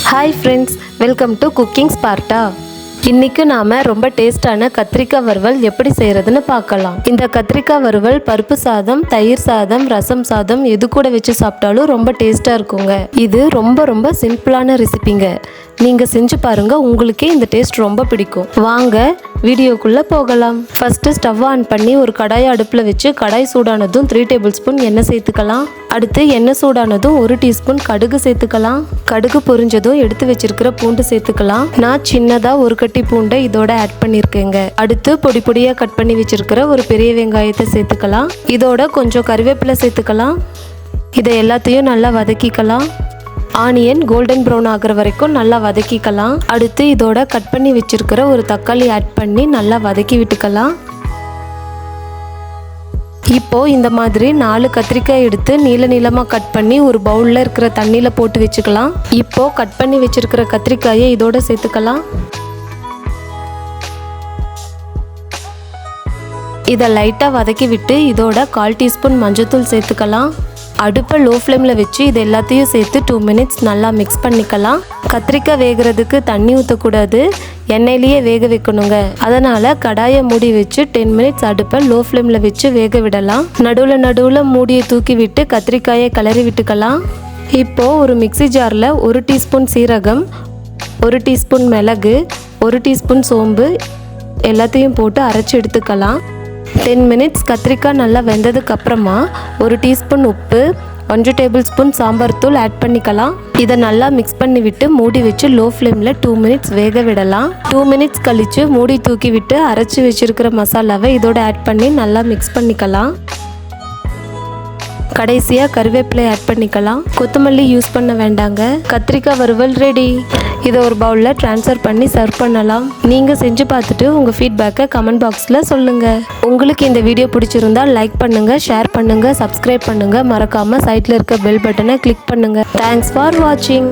Hi friends, welcome to Cooking Sparta. இன்னைக்கு நாம ரொம்ப டேஸ்டான கத்திரிக்காய் வறுவல் எப்படி செய்யறதுன்னு பார்க்கலாம். இந்த கத்திரிக்காய் வறுவல் பருப்பு சாதம், தயிர் சாதம், ரசம் சாதம் எது கூட வச்சு சாப்பிட்டாலும் ரொம்ப டேஸ்டா இருக்குங்க. இது ரொம்ப சிம்பிளான ரெசிபிங்க. நீங்க செஞ்சு பாருங்க, உங்களுக்கே இந்த டேஸ்ட் ரொம்ப பிடிக்கும். வாங்க வீடியோக்குள்ள போகலாம். ஃபர்ஸ்ட் ஸ்டவ் ஆன் பண்ணி ஒரு கடாயை அடுப்புல வச்சு கடாய் சூடானதும் 3 டேபிள் ஸ்பூன் எண்ணெய் சேர்த்துக்கலாம். அடுத்து எண்ணெய் சூடானதும் 1 டீஸ்பூன் கடுகு சேர்த்துக்கலாம். கடுகு பொரிஞ்சதும் எடுத்து வச்சிருக்கிற பூண்டு சேர்த்துக்கலாம். நான் சின்னதா ஒரு கட்டி பூண்டை இதோட ஆட் பண்ணியிருக்கேங்க. அடுத்து பொடி பொடியா கட் பண்ணி வச்சிருக்கிற ஒரு பெரிய வெங்காயத்தை சேர்த்துக்கலாம். இதோட கொஞ்சம் கறிவேப்பிலை சேர்த்துக்கலாம். இதை எல்லாத்தையும் நல்லா வதக்கிக்கலாம். ஆனியன் கோல்டன் ப்ரௌன் ஆகிற வரைக்கும் நல்லா வதக்கிக்கலாம். அடுத்து இதோட கட் பண்ணி வச்சிருக்கிற ஒரு தக்காளி ஆட் பண்ணி நல்லா வதக்கி விட்டுக்கலாம். இப்போ இந்த மாதிரி 4 கத்திரிக்காய் எடுத்து நீளமாக கட் பண்ணி ஒரு பவுலில் இருக்கிற தண்ணியில் போட்டு வச்சுக்கலாம். இப்போ கட் பண்ணி வச்சிருக்கிற கத்திரிக்காயை இதோட சேர்த்துக்கலாம். இதை லைட்டாக வதக்கி விட்டு இதோட 1/4 டீஸ்பூன் மஞ்சள்தூள் சேர்த்துக்கலாம். அடுப்பை லோ ஃப்ளேமில் வச்சு இது எல்லாத்தையும் சேர்த்து 2 மினிட்ஸ் நல்லா மிக்ஸ் பண்ணிக்கலாம். கத்திரிக்காய் வேகிறதுக்கு தண்ணி ஊற்றக்கூடாது, எண்ணெயிலேயே வேக வைக்கணுங்க. அதனால் கடாயை மூடி வச்சு 10 மினிட்ஸ் அடுப்பை லோ ஃப்ளேமில் வச்சு வேக விடலாம். நடுவில் மூடியை தூக்கி விட்டு கத்திரிக்காயை கிளறி விட்டுக்கலாம். இப்போது ஒரு மிக்ஸி ஜாரில் 1 டீஸ்பூன் சீரகம், 1 டீஸ்பூன் மிளகு, 1 டீஸ்பூன் சோம்பு எல்லாத்தையும் போட்டு அரைச்சி எடுத்துக்கலாம். 10 மினிட்ஸ் கத்திரிக்காய் நல்லா வெந்ததுக்கு அப்புறமா 1 டீஸ்பூன் உப்பு, 1 டேபிள் ஸ்பூன் சாம்பார் தூள் ஆட் பண்ணிக்கலாம். இதை நல்லா மிக்ஸ் பண்ணி விட்டு மூடி வச்சு லோ ஃப்ளேமில் 2 மினிட்ஸ் வேக விடலாம். 2 மினிட்ஸ் கழித்து மூடி தூக்கி விட்டு அரைச்சி வச்சிருக்கிற மசாலாவை இதோட ஆட் பண்ணி நல்லா மிக்ஸ் பண்ணிக்கலாம். கடைசியாக கறிவேப்பிலை ஆட் பண்ணிக்கலாம். கொத்தமல்லி யூஸ் பண்ண வேண்டாங்க. கத்திரிக்காய் வறுவல் ரெடி. இதை ஒரு பவுலில் ட்ரான்ஸ்ஃபர் பண்ணி சர்வ் பண்ணலாம். நீங்கள் செஞ்சு பார்த்துட்டு உங்கள் ஃபீட்பேக்கை கமெண்ட் பாக்ஸில் சொல்லுங்கள். உங்களுக்கு இந்த வீடியோ பிடிச்சிருந்தால் லைக் பண்ணுங்கள், ஷேர் பண்ணுங்கள், சப்ஸ்கிரைப் பண்ணுங்கள். மறக்காமல் சைட்டில் இருக்க பெல் பட்டனை கிளிக் பண்ணுங்கள். தேங்க்ஸ் ஃபார் வாட்சிங்.